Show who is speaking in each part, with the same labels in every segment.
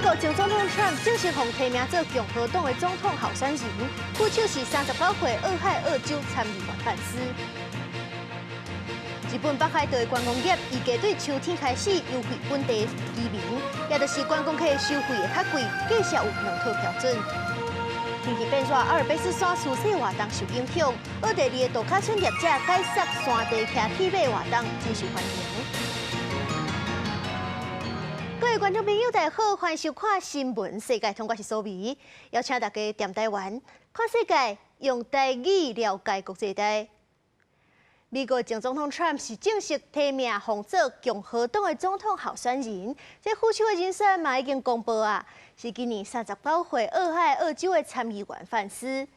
Speaker 1: 国前总统 Trump 正式获提名做共和党的总统候选人，副手是39岁俄亥俄州参议员范斯。日本北海道的观光业预计对秋天开始优惠本地居民，也就是观光客收费会较贵，继续有两套标准。天气变热，阿尔卑斯山输水活动受影响，奥地利的度假村业者解释山地骑铁马活动真受欢迎。各位观众朋友，大家好，欢迎收看新闻世界，通我是苏眉，邀请大家踮台湾看世界，用台语了解国际大。美国前总统 Trump 是正式提名奉做共和党的总统候选人，这副手的人选嘛已经公布啊，是今年39岁俄亥俄州的参议员范斯。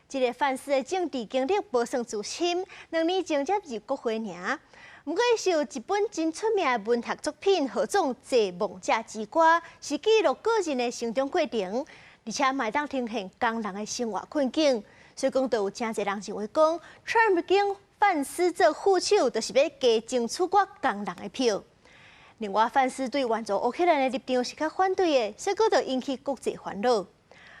Speaker 1: 这个范斯的政治经历无算资深，2年前才入国会尔。不过，伊是有一本真出名的文学作品，号做《做梦者之歌》，是记录个人的成长过程，而且嘛当呈现工人的生活困境。所以讲，就有真侪人认为讲 ，Trump 经范斯做副手，就是要加争取我工人的票。另外，范斯对援助乌克兰的立场是较反对的，所以佫就引起国际烦恼。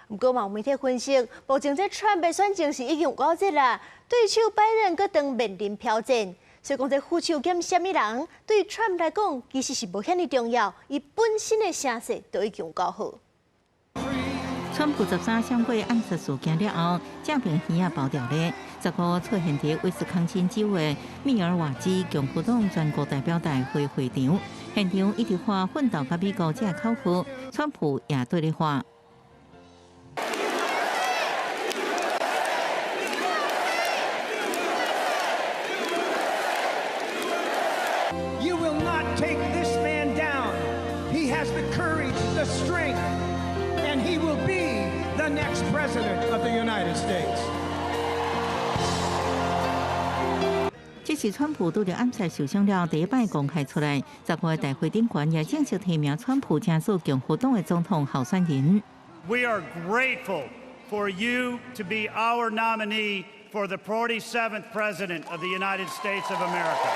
Speaker 1: 不过，嘛有媒体分析，目前这 Trump 的选情是已经有够热啦，对手拜登佫当面临挑战。所以讲，这副手兼什么人，对 Trump 来讲，其实是无遐尼重要，伊本身的声势就已经有够好。
Speaker 2: 川普13箱过暗杀事件了后，正片耳也爆掉了。15出现在威斯康辛州的密尔瓦基共和党全国代表大会会场，现场一直发奋斗甲美国这口号，川普也对咧话。
Speaker 3: You will not take this man down. He has the courage, the strength, and he will be the next president of the United States.
Speaker 2: 这是川普拄着暗杀受伤了第一摆公开出来，15个大会顶悬也正式提名川普成做共和党的总统候选人。
Speaker 4: We are grateful for you to be our nominee for the 47th President of the United States of America.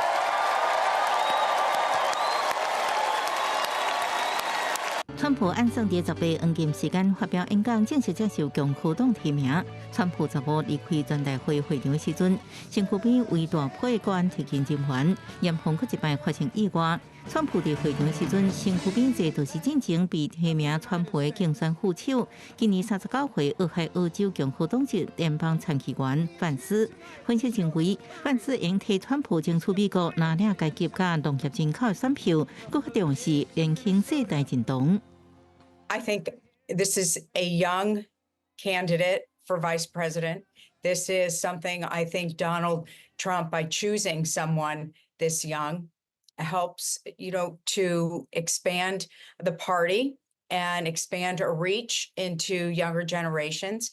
Speaker 2: 川普按算第18黄金时间发表演讲，正式接受共和党提名。川普15离开全大会会场的时阵，身躯边为大批国安提前侦还，严防佫一摆发生意外。川普伫会场的时阵，身躯边坐就是进前被提名川普的竞选副手，今年39岁俄亥俄州共和党籍联邦参议员范斯。分析认为，范斯应替川普争取美国拿领阶级甲农业人口的选票，更较重视年轻世代认同。
Speaker 5: I think this is a young candidate for vice president. This is something I think Donald Trump, by choosing someone this young, helps, to expand the party and expand a reach into younger generations.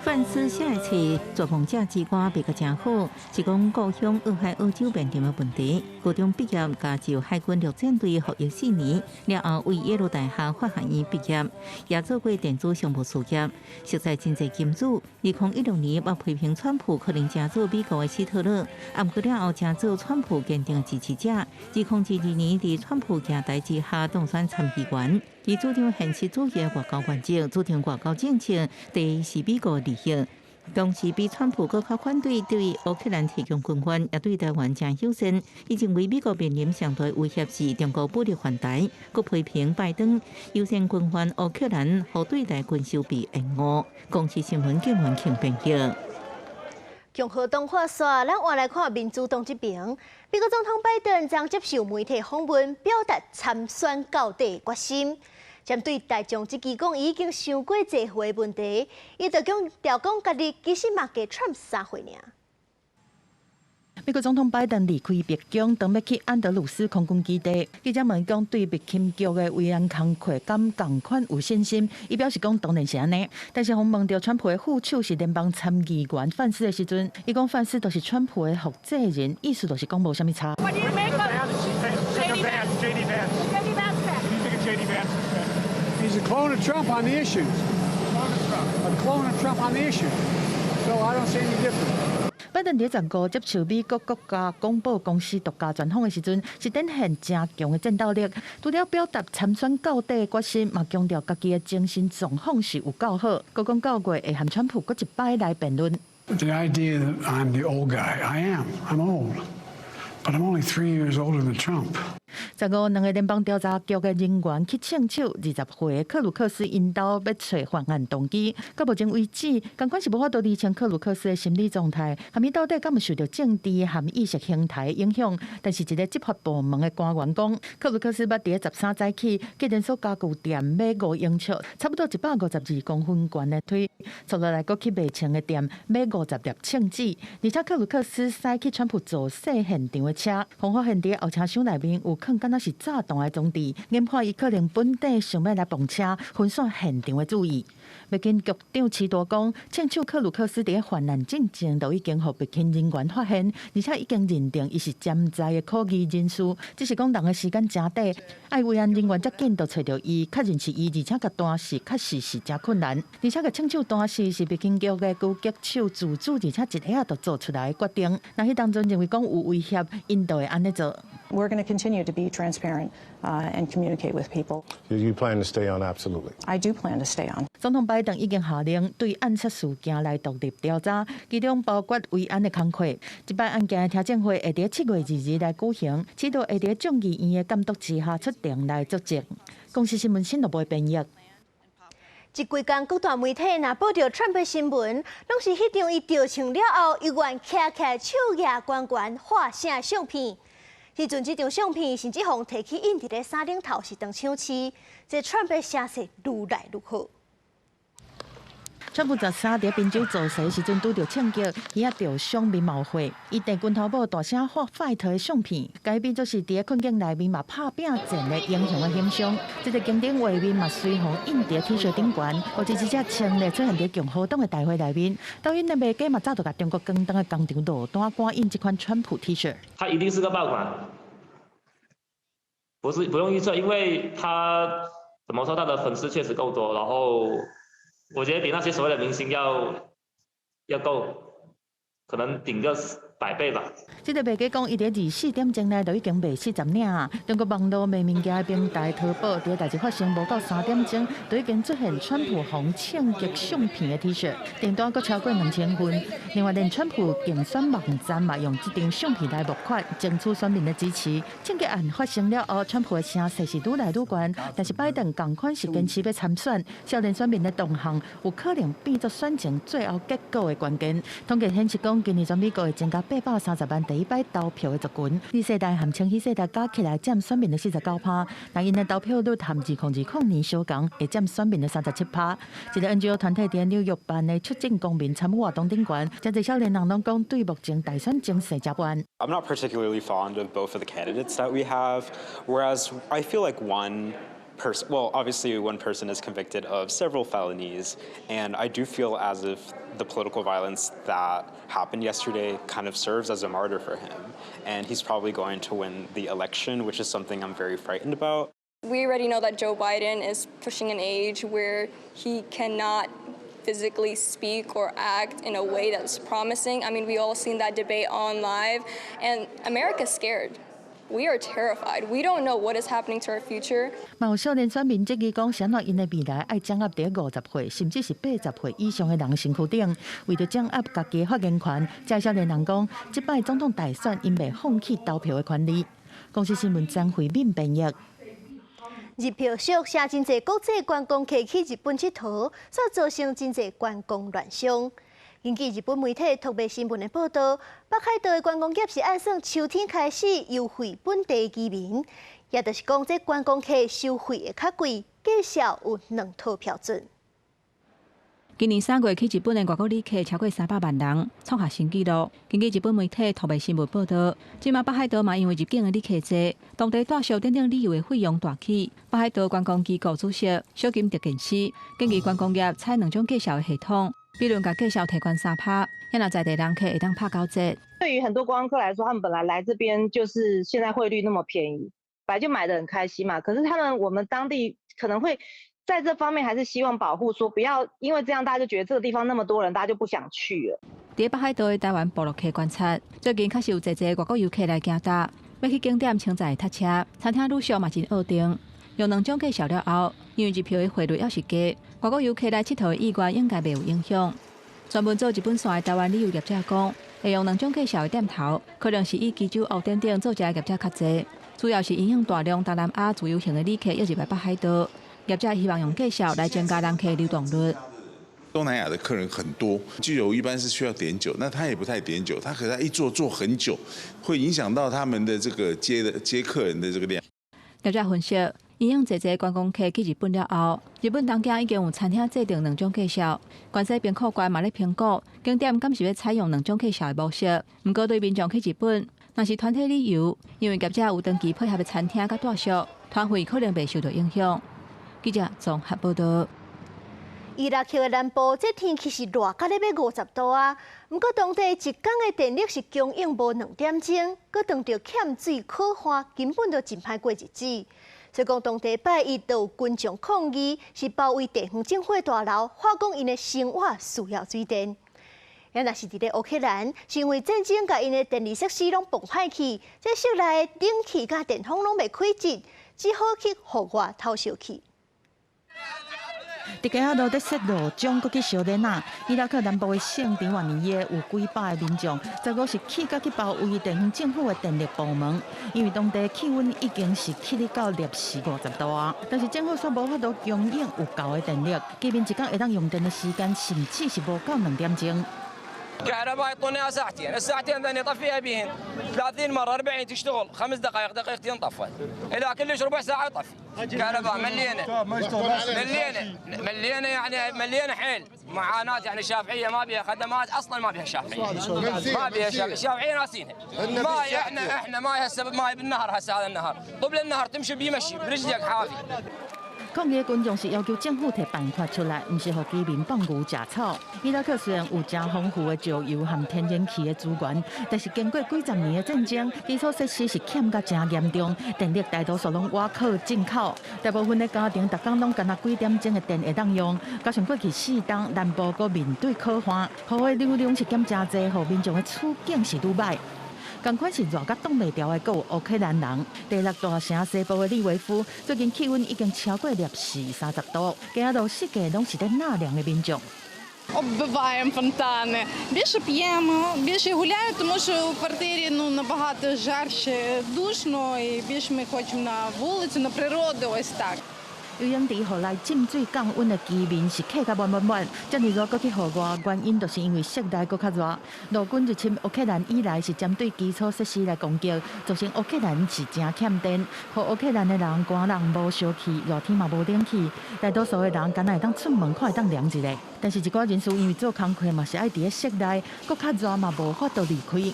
Speaker 2: 范斯下一次做梦者之歌别个真好，是讲故乡俄亥俄州面临的问题。高中毕业，加入海军陆战队服役4年，了后为耶鲁大学法学院毕业，也做过电子商务事业，熟悉真济金主。2016年，我批评川普可能加入美国的希特勒，不过了后加入川普坚定支持者。2012年，伫川普行台之下当选参议员。伊主张现实主义的外交原则，主张外交政策第一是美国利益。同时，比川普更较反对对乌克兰提供军援，也对台湾真友善。伊认为美国面临上大威胁是中国武力犯台，佮批评拜登优先军援乌克兰，和对待军售被延误。公司新闻警员请评价。
Speaker 1: 共和党话说，咱换来看民主党这边，美国总统拜登将接受媒体访问，表达参选到底的决心。针对大众即期讲已经想过济回问题，伊就强调讲家己其实嘛加 Trump 3岁尔。
Speaker 6: 美国总统拜登离开白宫，当要去安德鲁斯空军基地。记者问讲对北京局的维安工作敢同款有信心？伊表示讲当然是安尼。但是，访问到川普的副手是联邦参议员范斯的时阵，伊讲范斯都是川普的负责人，意思就是讲无啥物差。
Speaker 3: He's a clone of Trump on the issues. A clone of Trump on the issues. So I don't see any difference.
Speaker 6: 拜登伫15接受美国国家广播公司独家专访的时阵，是展现真强的战斗力，除了表达参选到底的决心，嘛强调家己的精神状况是有够好。佮讲9月会和川普搁一摆来辩论。
Speaker 7: The idea that I'm the old guy, I am. I'm old, but I'm only 3 years older than Trump.
Speaker 6: 15，两个联邦调查局的人员去请求20岁的克鲁克斯因兜要找犯案动机。到目前为止，监管是无法度厘清克鲁克斯的心理状态，含伊到底敢有受到政治和意识形态的影响。但是一个执法部门的官员讲，克鲁克斯捌伫13早起，去连锁家具店买5英尺，差不多152公分悬的腿，坐落来，搁去卖穿的店买50粒枪支，而且克鲁克斯驶去川普造势现场的车，防发现伫后车厢内面有放敢若是炸弹的装置，研判伊可能本地想要来撞车，分散现场的注意。北京局长齐多讲，请求克鲁克斯伫犯案进前就已经被北京人员发现，而且已经认定伊是潜在的可疑人士。只是讲人的时间真短，爱维安人员则紧就找到伊，确认是伊，而且甲单是确实是真困难，而且甲请求单是北京局的高级手自主，而且一下就做出来的决定。那迄当中认为讲有威胁，因就会安尼做。
Speaker 8: We're going to continue to be transparent and communicate with people.
Speaker 9: You plan to stay on? Absolutely.
Speaker 8: I do plan to stay on.
Speaker 6: 总统拜登已经下令对暗杀事件来独立调查，其中包括维安的工作。这摆案件的听证会会在7月2日来举行，企图会在众议院的监督之下出庭来作证。公司新闻新闻部编译。
Speaker 1: 一规天各大媒体若报道川普新闻，拢是迄张伊调唱了后，伊愿徛起手举悬悬画声相片。迄阵这张相片甚至互摕去印伫咧衫顶头是当枪刺，这川普声势愈来愈好。
Speaker 6: 川普13伫宾州造势时阵拄着枪击，伊也着伤面冒血。伊伫拳头部大声发 fight 的相片，改变作是伫咧困境内面嘛拍拼战的英雄的形象。这个经典画面嘛随互印伫 T 恤顶悬，或者一只枪咧出现伫共和党的大会内面。抖音的卖家嘛早就甲中国广东的工厂落单赶印这款川普 T 恤。
Speaker 10: 他一定是个爆款，不用预测，因为他怎么说，他的粉丝确实够多，然后。我觉得比那些所谓的明星要够，可能顶个100倍吧。
Speaker 6: 这个卖家讲，伊伫24点钟内就已经卖40领。中国网络卖物件的平台淘宝，伫代志发生无到3点钟，就已经出现川普红枪击相片的 T 恤，订单阁超过2000份。另外，连川普竞选网站嘛，用这张相片来募款，争取选民的支持。枪击案发生了后，川普的声势是愈来愈悬，但是拜登同款是坚持要参选，少年选民的动向有可能变作选情最后结果的关键。统计显示讲，今年全美国会增加830万第一摆投票的族群，Z世代和千禧世代加起来占选民的49%，那因的投票率和2020年相同，会占选民的37%。一个 NGO 团体伫纽约办的促进公民参与活动顶悬，真侪少年人拢讲对目前大选情势接完。
Speaker 11: I'm not particularly fond of both of the candidates that we have, whereas I feel like well, obviously one person is convicted of several felonies, and I do feel as if the political violence that happened yesterday kind of serves as a martyr for him, and he's probably going to win the election, which is something I'm very frightened about.
Speaker 12: We already know that Joe Biden is pushing an age where he cannot physically speak or act in a way that's promising. I mean, we all seen that debate on live, and America's scared. We are terrified. We don't know what is happening to our future.
Speaker 6: 嘛有少年选民质疑讲，怎因的未来爱掌握伫50岁甚至是80岁以上的人身躯顶，为着掌握家己的发言权，这少年人讲，这摆总统大选因未放弃投票的权利。公司新闻张惠敏编译。
Speaker 1: 日票俗写真侪国际观光客去日本佚佗，所造成真侪观光乱象。根据日本媒体特别新闻的报道，北海道的观光业是按算秋天开始优惠本地居民，也就是讲，这观光客收费会较贵，至少有2套标准。
Speaker 13: 今年3月去日本的外国旅客超过300万人，创下新纪录。根据日本媒体特别新闻报道，今嘛北海道嘛因为入境的旅客多，当地大小等等旅游的费用大起。北海道观光机构主席小金德建市，建议观光业采2种介绍的系统。比如，甲介绍提悬3%，也让在地人客会当拍9折。
Speaker 14: 对于很多观光客来说，他们本来来这边就是现在汇率那么便宜，本来就买得很开心嘛。可是我们当地可能会在这方面还是希望保护，说不要因为这样大家就觉得这个地方那么多人，大家就不想去了。
Speaker 13: 伫北海道的台湾部落客观察，最近确实有侪外国游客来行搭，要去景点清载踏车，餐厅陆续嘛真恶定。用2种计绍了后，因为日票的汇率也是低，外国游客来佚佗的意愿应该袂有影响。专门做日本线的台湾旅游业者讲，会用2种计绍的店头，可能是以基州澳等等做家的业者较侪，主要是影响大量东南亚自由行的旅客要入来北海道。业者希望用介绍来增加人客流动率。
Speaker 15: 东南亚的客人很多，居酒屋一般是需要点酒，那他也不太点酒，他可能一坐很久，会影响到他们的这个接客人的这个量。
Speaker 13: 业者分析，影响侪观光客去日本了后，日本当家已经有餐厅制定2种介绍，关西边客官嘛咧评估景点敢是要采用2种介绍的模式。不过对民众去日本，若是团体旅游，因为业者有长期配合的餐厅甲住宿，团费可能袂受到影响。记者综合报道。
Speaker 1: 伊拉克的南部，这天气是热到咧要50度啊！不过当地一天的电力是供应无2点钟，搁当着欠水可旱，根本就真歹过日子。所以讲，当地拜一就有群众抗议，是包围地方政府的大楼，话讲因的生活需要水电。也若是伫咧乌克兰，是因为战争甲因的电力设施拢崩坏去，这室内的冷气甲电风拢未开机，只好去户外透烧去。
Speaker 6: 伫街仔路在塞路中，搁去烧电啊！伊拉克南部的圣地瓦尼耶有几百个民众，15是起甲去包围地方政府的电力部门，因为当地气温已经是起哩到摄氏50度啊！但是政府却无法度供应有够的电力，居民一天会当用电的时间甚至是无够2点钟。
Speaker 16: كهرباء يعطونها ساعتين، الساعتين ثاني يطفيها بهن 30 مرة 40 تشتغل 5 دقائق دقيقتين طفت، إذا كلش ربع ساعة يطفي. كهرباء مليانة يعني مليانة حيل معاناة يعني الشافعية ما بيها خدمات أصلا ما بيها شافعية ما بيها الشافعية ناسينها ماي احنا ماي هالسبب ماي بالنهر هسه هذا النهر طول النهر تمشي بيمشي برجلك حافي。
Speaker 6: 抗议的群众是要求政府提办法出来，不是让居民放牛吃草。伊拉克虽然有真丰富的石油和天然气的资源，但是经过几十年的战争，基础设施是欠甲真严重，电力大多数拢外靠进口，大部分的家庭逐天拢干那几点钟的电会当用，加上过去4冬南部阁面对可旱，雨的流量是减真侪，互民众的处境是愈歹。同款是热甲挡袂牢的，阁有乌克兰人。第6大城西部的利维夫，最近气温已经超过摄氏30度，街仔路四界拢是咧纳凉的民众。
Speaker 17: Оббиваємо фонтани. Більше п'ємо, більше гуляємо, тому що у квартирі набагато жарче, душно, і більше ми хочемо на вулицю, на природу, ось так.
Speaker 6: 游泳池户内浸水降温的居民是客甲满，遮尔热，搁去户外，原因就是因为室内搁较热。陆军入侵乌克兰以来，是针对基础设施来攻击，造成乌克兰是真欠电，互乌克兰的人寒人无烧气，热天嘛无冷气，大多数的人敢若会当出门看会当凉一下。但是一寡人士因为做工课嘛是爱伫咧室内，搁较热嘛无法度离开。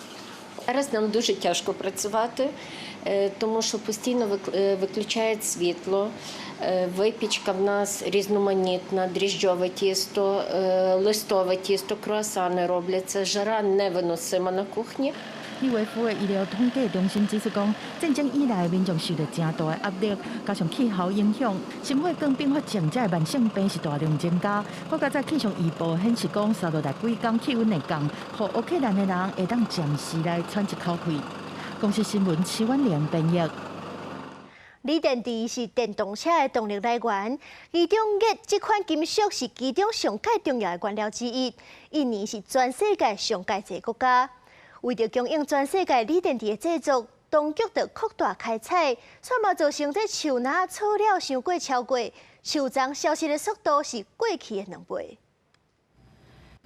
Speaker 18: Зараз нам дуже тяжко працювати, тому що постійно виключають світло. Випічка в нас різноманітна, дріжджове тісто, листове тісто, круасани робляться. Жара невиносима на кухні.
Speaker 6: 利维夫的医疗统计中心指出讲，战争以来民众受到真大的压力，加上气候影响，心血管并发症这慢性病是大量增加。国家在气象预报显示讲，3到几天气温会降，互乌克兰的人会当暂时来喘一口气。公司新闻徐婉玲编译。
Speaker 1: 锂电池是电动车的动力来源，其中镉这款金属是其中上界重要的原料之一。印尼是全世界上界一个国家。为着供应全世界锂电池的制作，当局就扩大开采，却嘛造成这树林草料伤过超过，树桩消失的速度是过去的2倍。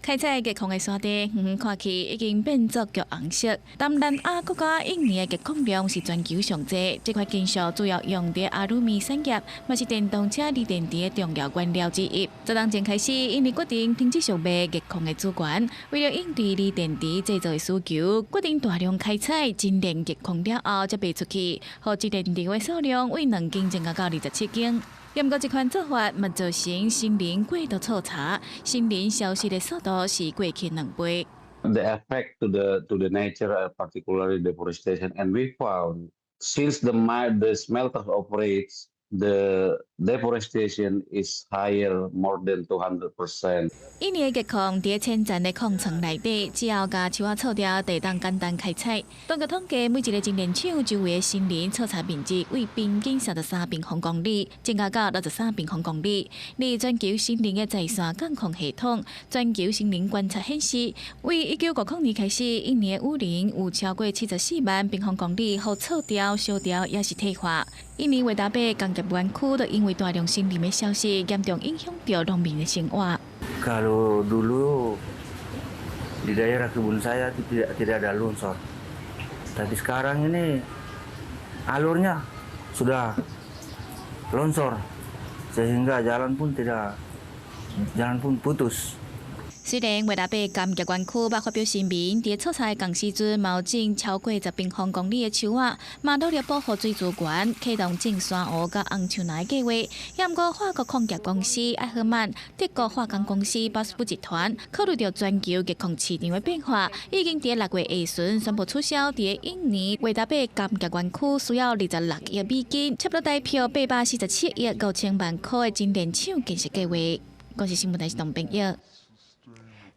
Speaker 19: 开采镉矿的山地，远远看去已经变作橘红色。东南亚国家印尼的镉矿量是全球上济，这块金属主要用在阿鲁米产业，嘛是电动车锂电池的重要原料之一。昨当前开始，印尼决定停止售卖镉矿的资源，为了应对锂电池制造的需求，决定大量开采精炼镉矿了后才卖出去，和这电池的数量为2斤增加到27斤。不过，这款做法嘛造成森林过度错查，森林消失的速度是过去2倍。
Speaker 20: The effect to the nature, particularly deforestation, and we found since the smelter operates, the deforestation is higher, more than 200%.
Speaker 19: 印尼的热控伫千层的矿层内底，只要甲树仔草条，地当简单开采。当局统计，每一个精炼厂周围的森林草材面积为平均33平方公里，增加到63平方公里。而全球森林的在线监控系统，全球森林观察显示，为1950年开始，印尼的武林有超过74万平方公里，互草条、烧条也是退化。印尼维达贝工业园区就因为大量森林的消失，严重影响到农民的生活。
Speaker 21: Kalau dulu di daerah kebun saya itu tidak ada longsor, tapi sekarang ini alurnya sudah longsor sehingga jalan pun putus.
Speaker 19: 虽然维达贝工业园区捌发表声明，伫草材共时阵毛种超过10平方公里的树仔，嘛努力保护水资源，启动种山芋甲红树林的计划。也毋过，法国矿业公司爱赫曼、德国化工公司巴斯夫集团，考虑到全球热控市场的变化，已经伫6月下旬宣布取消伫印尼维达贝工业园区需要26亿美金，差不多代表847亿5千万块的精炼厂建设计划。我是新闻台是董炳耀。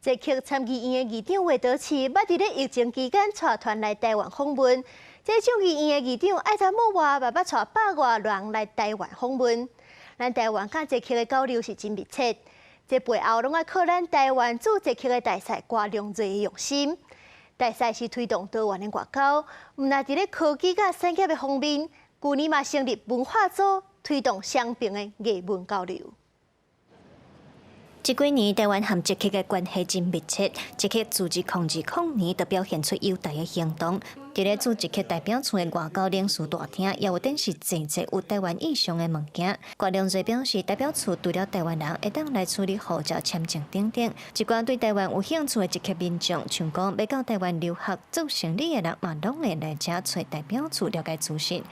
Speaker 1: 这期参议院的议长魏德奇，捌伫咧疫情期间带团来台湾访问。这众议院的议长艾查莫瓦嘛捌带100外人来台湾访问。咱台湾甲这期的交流是真密切，这背后拢爱靠咱台湾做这期的大赛挂量侪的用心。大赛是推动多元的外交，毋但伫咧科技甲产业的方面，去年嘛成立文化组，推动双边的艺文交流。 这几年，台湾和捷克的关系真密切。捷克自2020年就表现出友台的行动。伫咧驻捷克代表处的外交领事大厅，也有展示真侪有台湾意向的物件。郭良侪表示，代表处除了台湾人会当来处理护照签证等等，一寡对台湾有兴趣的捷克民众，像讲要到台湾留学、做生意的人，嘛拢会来遮找代表处了解资讯。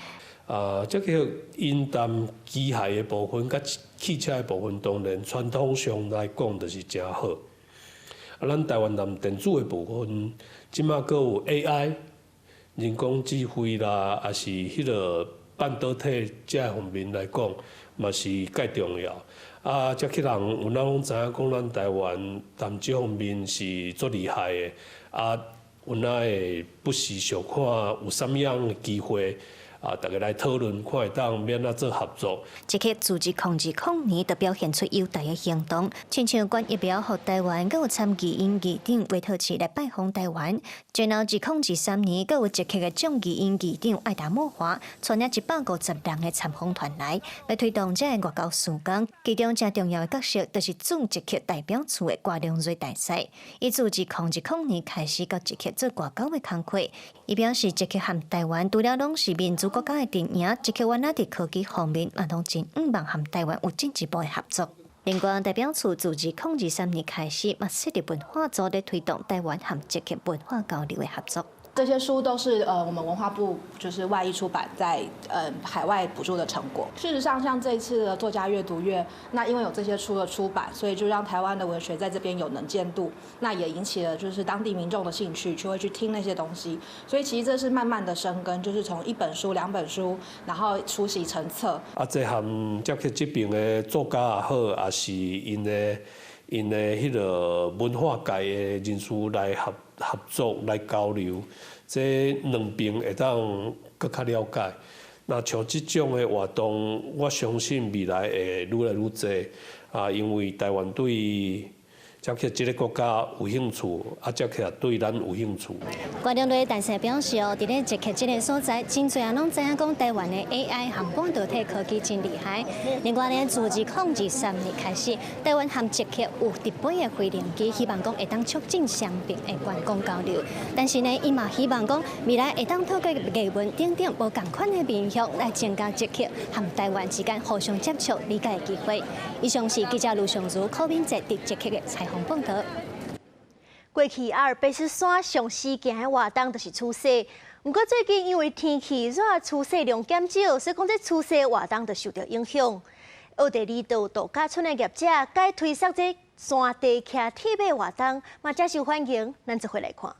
Speaker 22: 这个引弹机械的部分，甲汽车的部分，当然传统上来讲就是真好。咱台湾人电子的部分，即马阁有 AI、人工智慧啦，也是迄个半导体这方面来讲，嘛是介重要。捷克人有哪拢知影讲，咱台湾在这方面是足厉害的。有哪会不时想看有啥物样的机会？ 大家来讨论，看会当免啊做合作。
Speaker 1: 捷克自2020年就表现出友台的行动，亲像关疫苗予台湾，阁有参议院议长韦特奇来拜访台湾。然后2023年，阁有捷克的众议院议长艾达莫华，带领150人的参访团来，来推动这个外交事工。其中正重要的角色，就是驻捷克代表处的郭良瑞大使。伊自2010年开始到捷克做外交的工作，伊表示捷克和台湾除了拢是民主国家的阵营，捷克原来伫科技方面嘛拢真希望和台湾有进一步的合作。另外，代表处自2023年开始，嘛设立文化组来推动台湾和捷克文化交流的合作。
Speaker 8: 这些书都是我们文化部就是外译出版在海外补助的成果。事实上，像这一次的作家阅读月，那因为有这些书的出版，所以就让台湾的文学在这边有能见度，那也引起了就是当地民众的兴趣，就会去听那些东西。所以其实这是慢慢的生根，就是从1本书、2本书，然后出席成册。
Speaker 22: 这和捷克这边的作家也好，也是因的迄个文化界的人士来合作来交流，这两边会当更较了解。那像这种的活动，我相信未来会愈来愈多因为台湾对捷克这个国家有兴趣，捷克也对咱有兴趣。
Speaker 1: 郭良瑞大使表示伫咧捷克这个所在，真侪人拢知影讲台湾的 AI 和半导体科技真厉害。另外呢，自2023年开始，台湾和捷克有直飞的飞行机，希望讲会当促进双边的观光交流。但是呢，伊嘛希望讲未来会当透过艺文等等无共款的面向来增加捷克和台湾之间互相接触、理解的机会。以上是记者卢尚如、柯敏哲伫捷克的采访报道。过去阿尔卑斯山上时行的活动就是出世，不过最近因为天气热，出世量减少，所以讲这出世活动就受到影响。奥地利度假村的业者改推出这山地骑铁马活动，嘛真受欢迎，咱一回来看。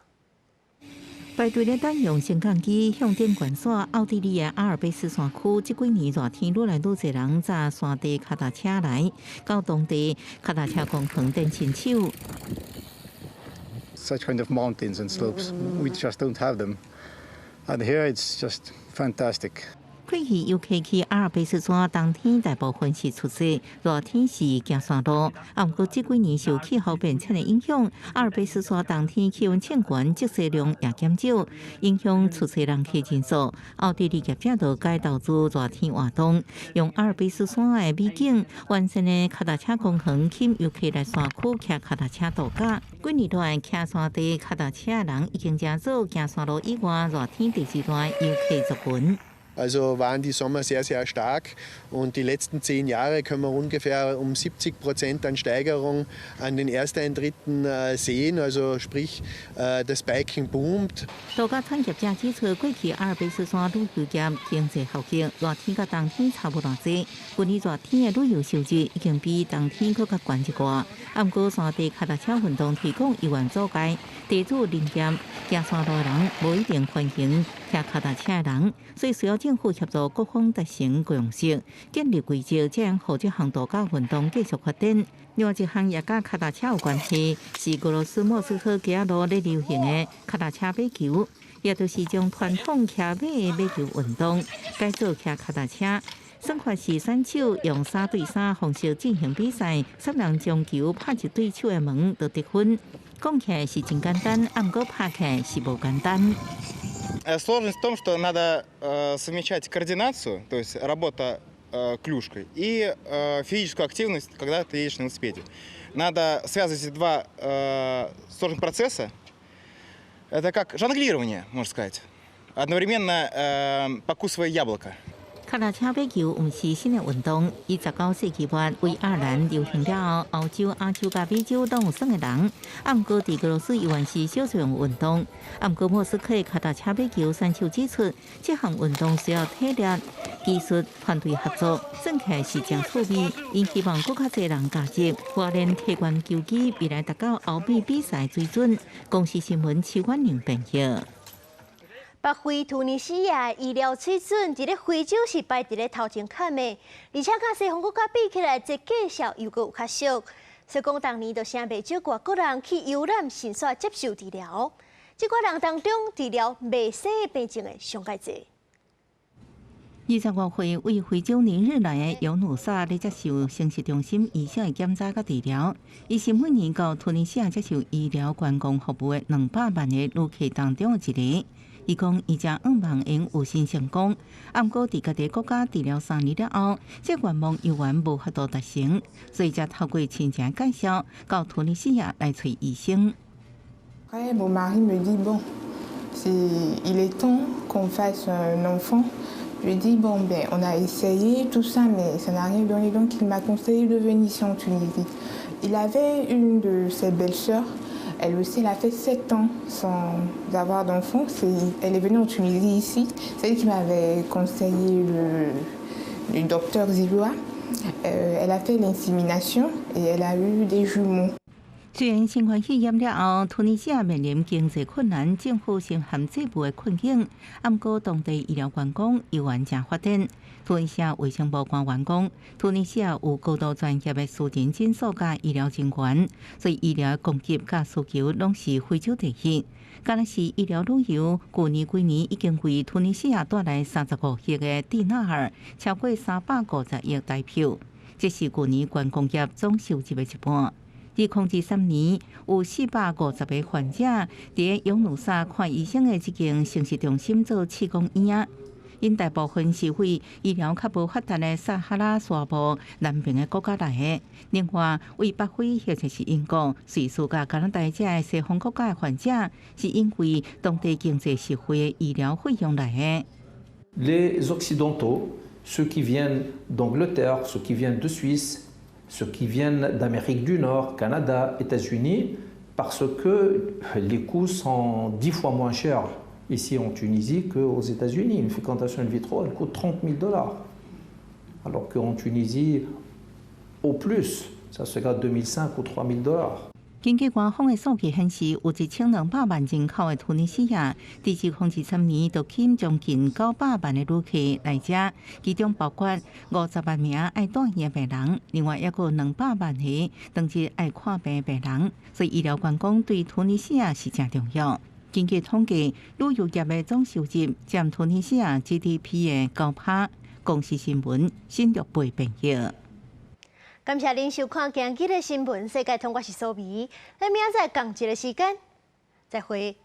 Speaker 2: 排队咧等用升降机向顶悬线。奥地利的阿尔卑斯山区，这几年热天愈来愈多人坐山地脚踏车来，到当地脚踏车工棚等亲手。
Speaker 4: Such kind of mountains and slopes, we just don't have them. And here it's just fantastic.
Speaker 2: 过去尤其去阿尔卑斯山，冬天大部分是出雪，热天是行山路。不过这几年受气候变迁的影响，阿尔卑斯山冬天气温偏悬，积雪量也减少，影响出雪人客人数。奥地利业者就改投资热天活动，用阿尔卑斯山的美景、完善的脚踏车工棚，吸引游客来山区骑脚踏车度假。几年来，骑山地脚踏车的人已经真少，行山路以外，热天第二段游客族群。
Speaker 5: Also waren die Sommer sehr, sehr stark und die letzten 10 Jahre können wir ungefähr um 70% an Steigerung an den Ersteintritten sehen, also sprich das Biking boomt.
Speaker 2: 多家产业者指出，过去阿尔卑斯山旅游业经济效益热天甲冬天差不多多，今年热天的旅游收入已经比冬天更加悬一寡。不过山地脚踏车运动提供意外阻碍，地主林业行山路的人无一定欢迎骑脚踏车的人，所以需要政府协助各方达成共识，建立规则，这样让这项度假运动继续发展。另外一项也甲脚踏车有关系，是俄罗斯莫斯科街路咧流行的脚踏车马球，也就是将传统骑马的马球运动改做骑脚踏车。算法是选手用3对3方式进行比赛，谁人将球拍入对手的门就得分。讲起来是真简单，不过拍起来是无简单。
Speaker 23: Сложность в том, что надо совмещать координацию, то есть работа клюшкой, и физическую активность, когда ты едешь на велосипеде. Надо связывать эти два сложных процесса. Это как жонглирование, можно сказать. Одновременно покусывая яблоко.
Speaker 2: 脚踏车马球毋是新的运动，伊19世纪末为爱尔兰流行了后，欧洲、亚洲甲美洲拢有耍的人。不过，伫俄罗斯依然是少数用运动。不过，莫斯科的脚踏车马球选手指出，这项运动需要体力、技术、团队合作，算起来是真趣味。因希望更较侪人加入，活练体冠球技，未来达到欧美比赛水准。公司新闻邱婉玲编译。
Speaker 1: 北非突尼西亚医疗水准伫咧非洲是排伫咧头前坎的，而且甲西方国家比起来，这介绍又阁有较俗。所以讲，当年就成袂少外国人去游览诊所接受治疗。这寡人当中，治疗未生的病症的上介济。
Speaker 2: 20多岁为非洲尼日来的尤努萨咧接受生殖中心医生的检查甲治疗，伊是每年到突尼西亚接受医疗观光服务的200万个旅客当中的一个。伊讲，伊正望因有新成功，不过伫家己国家治疗3年了后，这愿望犹原无法度达成，所以才透过亲情介绍到突尼西亚来找医生。
Speaker 24: Mon mari me dit bon, il est temps qu'on fasse un enfant. Je lui dis bon ben on a essayé tout ça mais ça n'a rien donné donc il m'a conseillé de venir ici en Tunisie. Il avait une de ses belles-sœurs. Elle aussi, elle a fait 7 ans sans avoir d'enfant. Elle est venue en Tunisie ici. C'est elle qui m'avait conseillé le docteur Ziloua. Elle a fait l'insémination et elle a eu des jumeaux.
Speaker 2: 虽然新冠肺炎了后，突尼西亚面临经济困难、政府生产制度的困境，不过当地医疗观光依然正发展。突尼西亚卫生部官员讲，突尼西亚有高度专业的私人诊所甲医疗人员，所以医疗供给甲需求拢是非洲第一。敢若是医疗旅游，去年已经为突尼西亚带来35亿的迪纳尔，超过350亿台票，这是去年观光业总收入的一半。2013年，有450个患者伫尤努萨看医生的这间生殖中心做子宫院，因大部分是为医疗较无发达的撒哈拉沙漠南边的国家来的。另外，为北非或者是英国、瑞士甲加拿大这的西方国家的患者，是因为当地经济实惠的医疗费用来的。
Speaker 25: Les Occidentaux, ceux qui viennent d'Angleterre, ceux qui viennent de Suisse.Ceux qui viennent d'Amérique du Nord, Canada, États-Unis, parce que les coûts sont 10 fois moins chers ici en Tunisie qu'aux États-Unis. Une fécondation in vitro, elle coûte $30,000. Alors qu'en Tunisie, au plus, ça se regarde $2,500 ou $3,000.
Speaker 2: 根据官方的数据显示，有1200万人口的突尼西亚，自2013年就吸将近900万的旅客来遮，其中包括50万名爱住院的病人，另外还有200万个当日爱看病的病人，所以医疗观光对突尼西亚是真重要。根据统计，旅游业的总收入占突尼西亚 GDP 的9%。公司新闻，新竹陪朋友。
Speaker 1: 感谢您收看今日的新闻，世界通我是苏眉，咱明仔载同一个时间再会。